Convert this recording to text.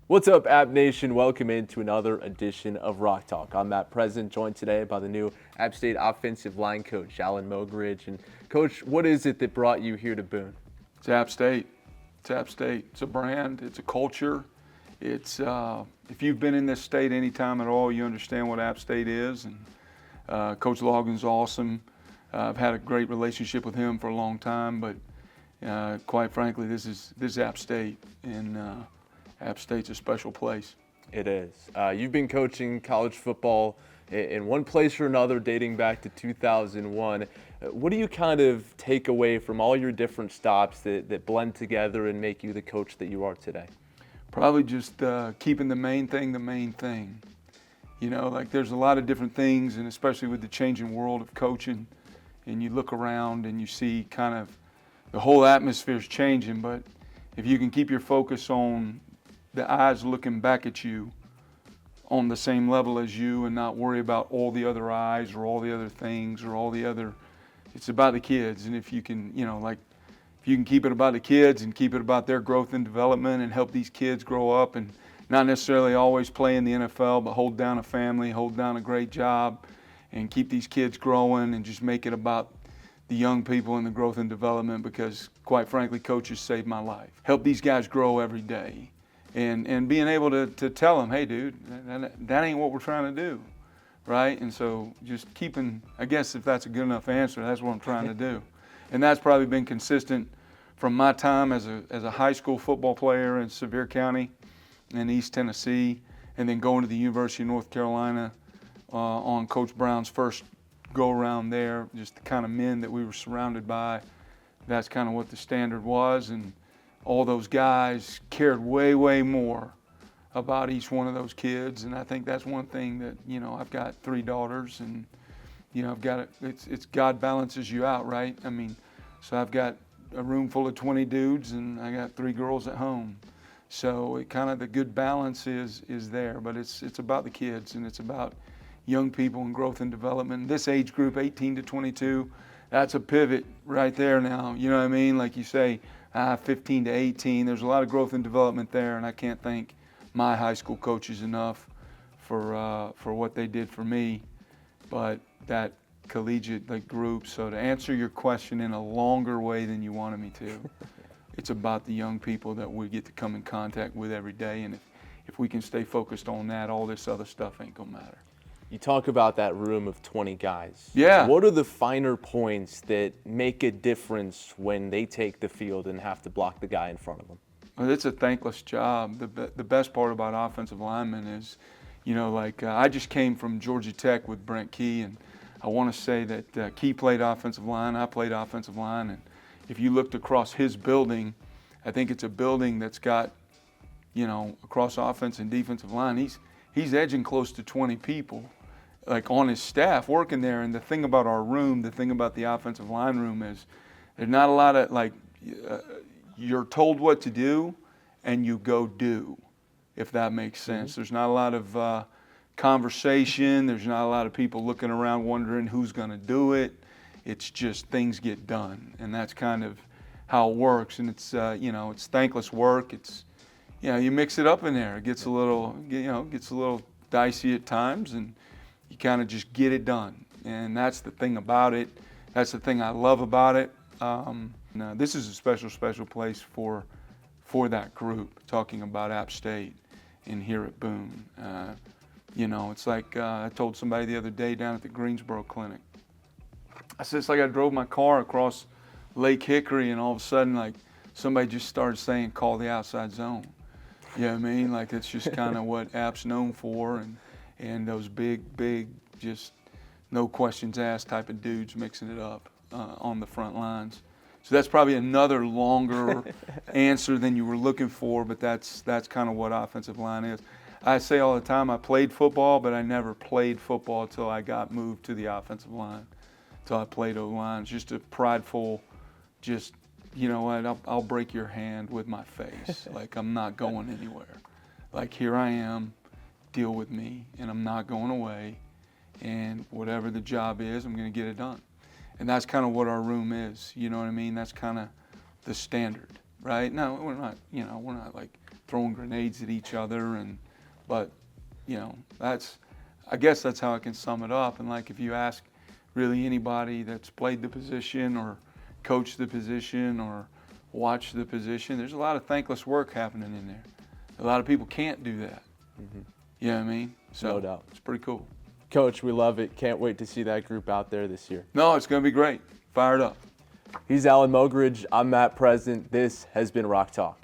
What's up, App Nation? Welcome into another edition of Rock Talk. I'm Matt President, joined today by the new App State offensive line coach, Alan Mogridge. And Coach, what is it that brought you here to Boone? It's App State. It's App State. It's a brand. It's a culture. It's if you've been in this state any time at all, you understand what App State is. And Coach Logan's awesome. I've had a great relationship with him for a long time, but quite frankly, this is App State, and App State's a special place. It is. You've been coaching college football in one place or another dating back to 2001. What do you kind of take away from all your different stops that blend together and make you the coach that you are today? Probably just keeping the main thing the main thing. You know, like there's a lot of different things, and especially with the changing world of coaching, and you look around and you see kind of the whole atmosphere's changing, but if you can keep your focus on the eyes looking back at you on the same level as you and not worry about all the other eyes or all the other things or all the other, it's about the kids. And if you can, if you can keep it about the kids and keep it about their growth and development and help these kids grow up and not necessarily always play in the NFL, but hold down a family, hold down a great job, and keep these kids growing and just make it about the young people and the growth and development, because quite frankly, coaches saved my life. Help these guys grow every day. And being able to tell them, hey, dude, that ain't what we're trying to do, right? And so just keeping, I guess if that's a good enough answer, that's what I'm trying to do. And that's probably been consistent from my time as a high school football player in Sevier County in East Tennessee, and then going to the University of North Carolina on Coach Brown's first go-around there, just the kind of men that we were surrounded by. That's kind of what the standard was, and all those guys cared way, way more about each one of those kids. And I think that's one thing that, I've got 3 daughters, and, I've got it, it's God balances you out, right? I mean, so I've got a room full of 20 dudes, and I got 3 girls at home. So it kind of, the good balance is there, but it's about the kids, and it's about young people and growth and development. This age group, 18 to 22, that's a pivot right there now. You know what I mean? Like you say, 15 to 18, there's a lot of growth and development there, and I can't thank my high school coaches enough for what they did for me. But that collegiate group, so to answer your question in a longer way than you wanted me to, it's about the young people that we get to come in contact with every day, and if we can stay focused on that, all this other stuff ain't gonna matter. You talk about that room of 20 guys. Yeah. What are the finer points that make a difference when they take the field and have to block the guy in front of them? Well, it's a thankless job. The best part about offensive linemen is, I just came from Georgia Tech with Brent Key, and I want to say that Key played offensive line, I played offensive line, and if you looked across his building, I think it's a building that's got, across offense and defensive line, he's edging close to 20 people on his staff working there. And the thing about our room, the thing about the offensive line room is there's not a lot of you're told what to do and you go do, if that makes sense. Mm-hmm. There's not a lot of conversation. There's not a lot of people looking around wondering who's going to do it. It's just things get done, and that's kind of how it works. And it's it's thankless work. It's you mix it up in there. It gets a little dicey at times, and you kind of just get it done. And that's the thing about it. That's the thing I love about it. This is a special place for that group, talking about App State and here at Boone. It's like I told somebody the other day down at the Greensboro Clinic. I said, it's like I drove my car across Lake Hickory, and all of a sudden, somebody just started saying, call the outside zone. You know what I mean? It's just kind of what App's known for, and those big, just no questions asked type of dudes mixing it up on the front lines. So that's probably another longer answer than you were looking for, but that's kind of what offensive line is. I say all the time, I played football, but I never played football until I got moved to the offensive line, until I played O-line. It's just a prideful, just, you know what, I'll break your hand with my face. I'm not going anywhere. Here I am, deal with me, and I'm not going away. And whatever the job is, I'm going to get it done. And that's kind of what our room is. You know what I mean? That's kind of the standard, right? No, we're not, we're not throwing grenades at each other, but you know, I guess that's how I can sum it up. And like if you ask really anybody that's played the position or coached the position or watched the position, there's a lot of thankless work happening in there. A lot of people can't do that. You know what I mean? So No doubt. it's pretty cool. Coach, we love it. Can't wait to see that group out there this year. No, it's going to be great. Fired up. He's Alan Mogridge. I'm Matt President. This has been Rock Talk.